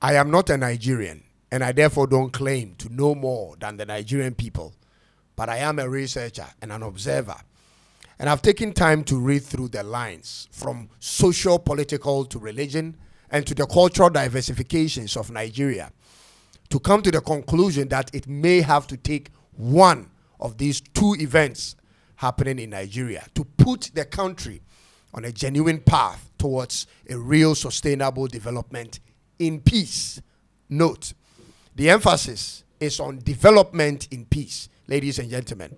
I am not a Nigerian, and I therefore don't claim to know more than the Nigerian people, but I am a researcher and an observer. And I've taken time to read through the lines from social, political to religion and to the cultural diversifications of Nigeria to come to the conclusion that it may have to take one of these two events happening in Nigeria to put the country on a genuine path towards a real sustainable development in peace. Note, the emphasis is on development in peace. Ladies and gentlemen,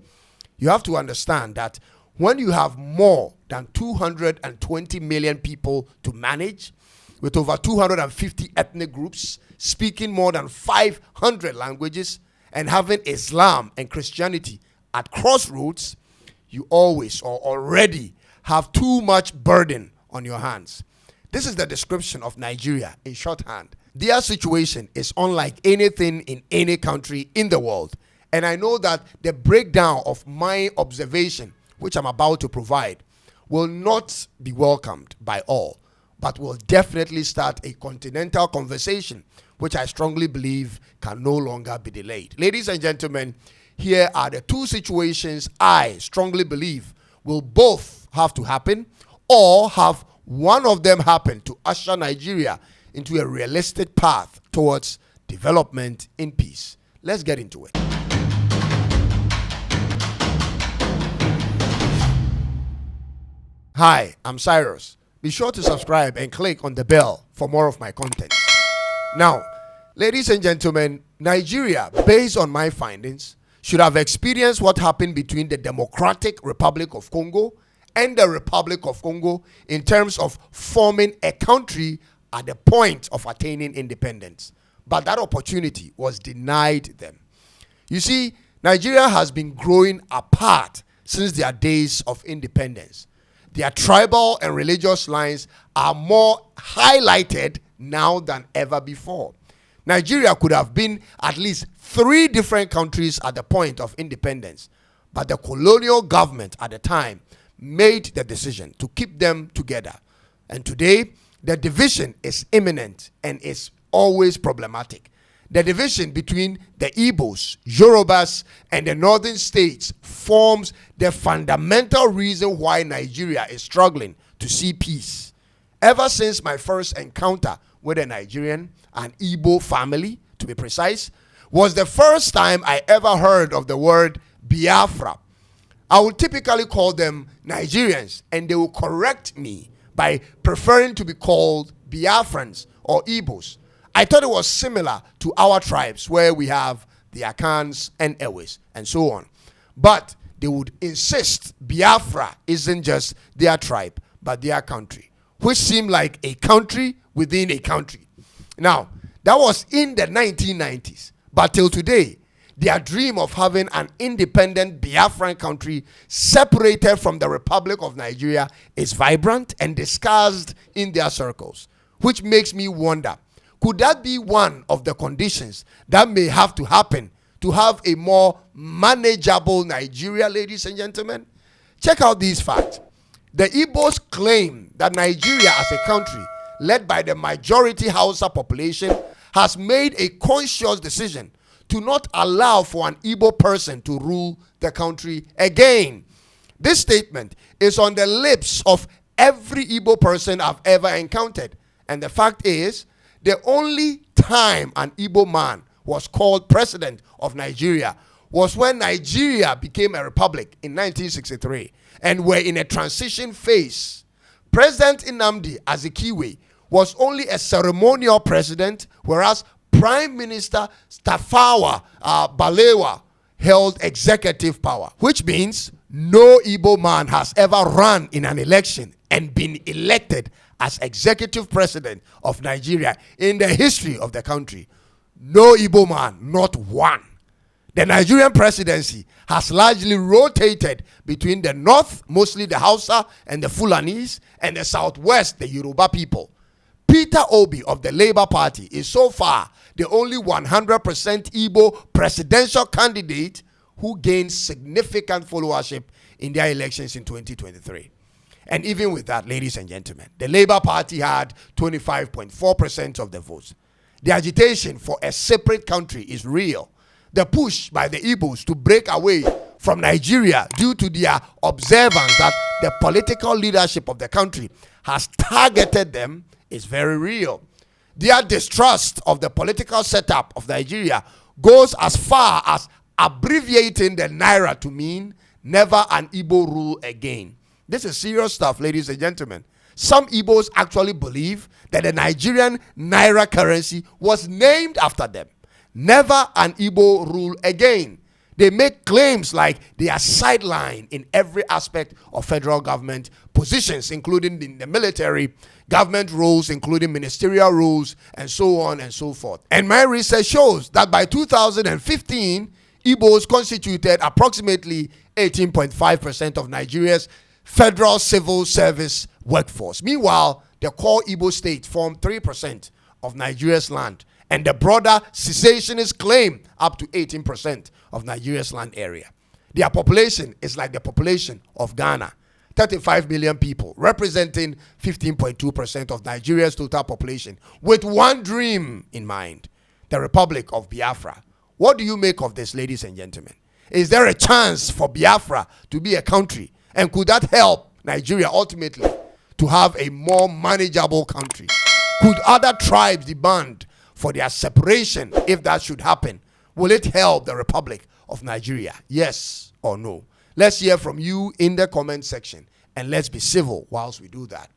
you have to understand that when you have more than 220 million people to manage, with over 250 ethnic groups, speaking more than 500 languages, and having Islam and Christianity at crossroads, you always or already have too much burden on your hands. This is the description of Nigeria in shorthand. Their situation is unlike anything in any country in the world. And I know that the breakdown of my observation, which I'm about to provide, will not be welcomed by all, but will definitely start a continental conversation, which I strongly believe can no longer be delayed. Ladies and gentlemen, here are the two situations I strongly believe will both have to happen, or have one of them happen to usher Nigeria into a realistic path towards development in peace. Let's get into it. Hi, I'm Cyrus. Be sure to subscribe and click on the bell for more of my content. Now, ladies and gentlemen, Nigeria, based on my findings, should have experienced what happened between the Democratic Republic of Congo and the Republic of Congo in terms of forming a country at the point of attaining independence. But that opportunity was denied them. You see, Nigeria has been growing apart since their days of independence. Their tribal and religious lines are more highlighted now than ever before. Nigeria could have been at least 3 different countries at the point of independence, but the colonial government at the time made the decision to keep them together. And today, the division is imminent and is always problematic. The division between the Igbos, Yorubas, and the northern states forms the fundamental reason why Nigeria is struggling to see peace. Ever since my first encounter with a Nigerian, an Igbo family, to be precise, was the first time I ever heard of the word Biafra. I would typically call them Nigerians, and they will correct me by preferring to be called Biafrans or Igbos. I thought it was similar to our tribes where we have the Akans and Ewes and so on. But they would insist Biafra isn't just their tribe, but their country, which seemed like a country within a country. Now, that was in the 1990s, but till today, their dream of having an independent Biafran country separated from the Republic of Nigeria is vibrant and discussed in their circles, which makes me wonder, could that be one of the conditions that may have to happen to have a more manageable Nigeria, ladies and gentlemen? Check out these facts. The Igbos claim that Nigeria as a country led by the majority Hausa population has made a conscious decision to not allow for an Igbo person to rule the country again. This statement is on the lips of every Igbo person I've ever encountered. And the fact is, the only time an Igbo man was called president of Nigeria was when Nigeria became a republic in 1963 and were in a transition phase. President Nnamdi Azikiwe was only a ceremonial president, whereas Prime Minister Tafawa Balewa held executive power, which means no Igbo man has ever run in an election and been elected as executive president of Nigeria in the history of the country. No Igbo man, not one. The Nigerian presidency has largely rotated between the north, mostly the Hausa and the Fulanis, and the southwest, the Yoruba people. Peter Obi of the Labour Party is so far the only 100% Igbo presidential candidate who gained significant followership in their elections in 2023. And even with that, ladies and gentlemen, the Labour Party had 25.4% of the votes. The agitation for a separate country is real. The push by the Igbos to break away from Nigeria due to their observance that the political leadership of the country has targeted them is very real. Their distrust of the political setup of Nigeria goes as far as abbreviating the Naira to mean never an Igbo rule again. This is serious stuff, ladies and gentlemen. Some Igbos actually believe that the Nigerian Naira currency was named after them. Never an Igbo rule again. They make claims like they are sidelined in every aspect of federal government positions, including in the military, government roles, including ministerial roles, and so on and so forth. And my research shows that by 2015, Igbos constituted approximately 18.5% of Nigeria's federal civil service workforce. Meanwhile, the core Igbo state formed 3% of Nigeria's land, and the broader cessationist claim up to 18% of Nigeria's land area. Their population is like the population of Ghana, 35 million people, representing 15.2% of Nigeria's total population, with one dream in mind, the Republic of Biafra. What do you make of this, ladies and gentlemen? Is there a chance for Biafra to be a country? And could that help Nigeria ultimately to have a more manageable country? Could other tribes demand for their separation if that should happen? Will it help the Republic of Nigeria? Yes or no? Let's hear from you in the comment section, and let's be civil whilst we do that.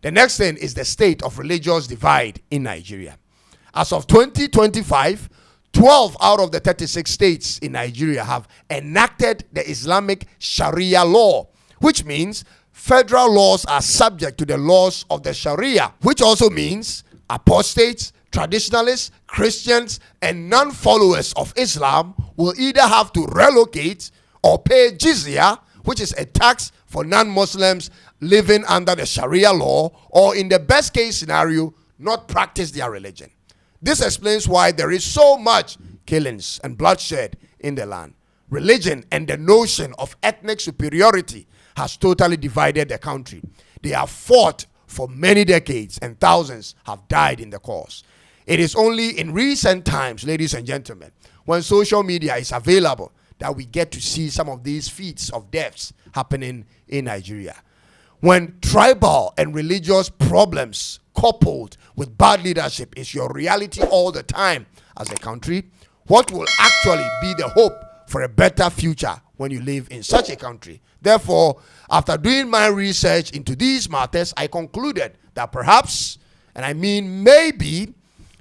The next thing is the state of religious divide in Nigeria. As of 2025, 12 out of the 36 states in Nigeria have enacted the Islamic Sharia law, which means federal laws are subject to the laws of the Sharia, which also means apostates, traditionalists, Christians, and non-followers of Islam will either have to relocate or pay jizya, which is a tax for non-Muslims living under the Sharia law, or in the best case scenario, not practice their religion. This explains why there is so much killings and bloodshed in the land. Religion and the notion of ethnic superiority has totally divided the country. They have fought for many decades and thousands have died in the cause. It is only in recent times, ladies and gentlemen, when social media is available, that we get to see some of these feats of deaths happening in Nigeria. When tribal and religious problems coupled with bad leadership is your reality all the time as a country, what will actually be the hope for a better future when you live in such a country? Therefore, after doing my research into these matters, I concluded that perhaps, and I mean maybe,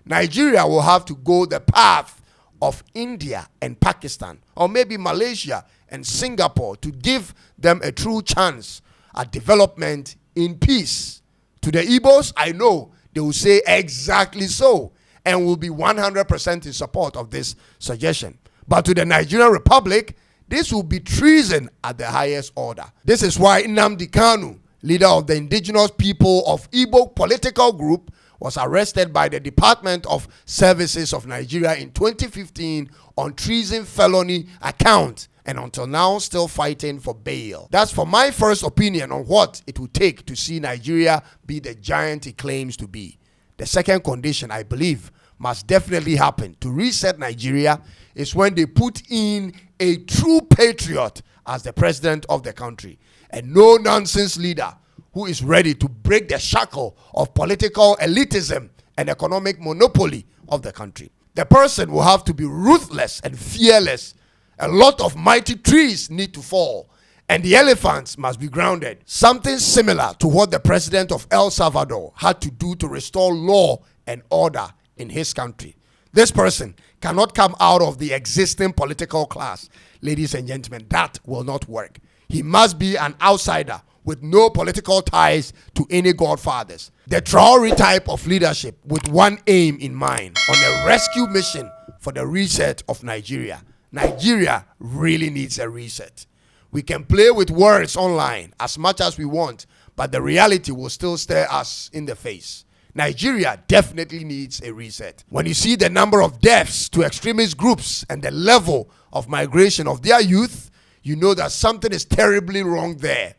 Nigeria will have to go the path of India and Pakistan, or maybe Malaysia and Singapore, to give them a true chance at development in peace. To the Igbos, I know they will say exactly so and will be 100% in support of this suggestion. But to the Nigerian Republic, this will be treason at the highest order. This is why Nnamdi Kanu, leader of the indigenous people of Igbo political group, was arrested by the Department of Services of Nigeria in 2015 on treason felony account, and until now still fighting for bail. That's for my first opinion on what it would take to see Nigeria be the giant it claims to be. The second condition I believe must definitely happen to reset Nigeria is when they put in a true patriot as the president of the country, and no-nonsense leader who is ready to break the shackle of political elitism and economic monopoly of the country. The person will have to be ruthless and fearless. A lot of mighty trees need to fall, and the elephants must be grounded. Something similar to what the president of El Salvador had to do to restore law and order in his country. This person cannot come out of the existing political class. Ladies and gentlemen, that will not work. He must be an outsider with no political ties to any godfathers. The Traore type of leadership with one aim in mind, on a rescue mission for the reset of Nigeria. Nigeria really needs a reset. We can play with words online as much as we want, but the reality will still stare us in the face. Nigeria definitely needs a reset. When you see the number of deaths to extremist groups and the level of migration of their youth, you know that something is terribly wrong there.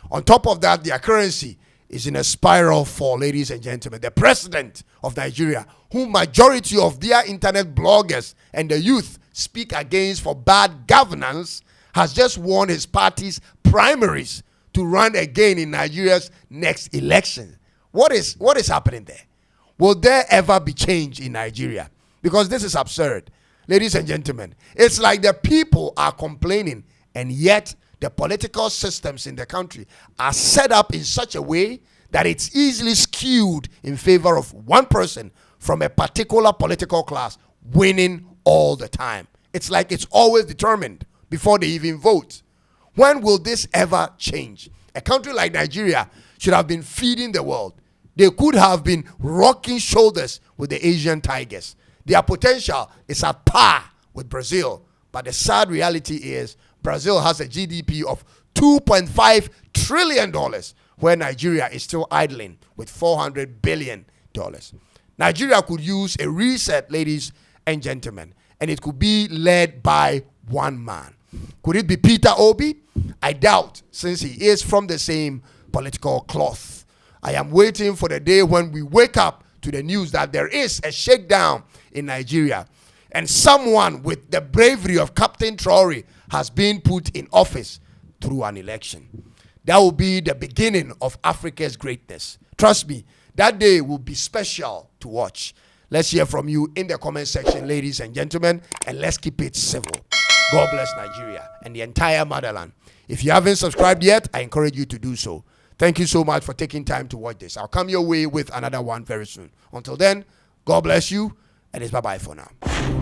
On top of that, their currency is in a spiral fall, ladies and gentlemen. The president of Nigeria, whom majority of their internet bloggers and the youth speak against for bad governance, has just won his party's primaries to run again in Nigeria's next election. What is happening there? Will there ever be change in Nigeria? Because this is absurd. Ladies and gentlemen, it's like the people are complaining, and yet the political systems in the country are set up in such a way that it's easily skewed in favor of one person from a particular political class winning all the time. It's like it's always determined before they even vote. When will this ever change? A country like Nigeria should have been feeding the world. They could have been rocking shoulders with the Asian tigers. Their potential is at par with Brazil. But the sad reality is Brazil has a GDP of $2.5 trillion, where Nigeria is still idling with $400 billion. Nigeria could use a reset, ladies and gentlemen, and it could be led by one man. Could it be Peter Obi? I doubt, since he is from the same political cloth. I am waiting for the day when we wake up to the news that there is a shakedown in Nigeria and someone with the bravery of Captain Traore has been put in office through an election. That will be the beginning of Africa's greatness. Trust me, that day will be special to watch. Let's hear from you in the comment section, ladies and gentlemen, and let's keep it civil. God bless Nigeria and the entire motherland. If you haven't subscribed yet, I encourage you to do so. Thank you so much for taking time to watch this. I'll come your way with another one very soon. Until then, God bless you, and it's bye-bye for now.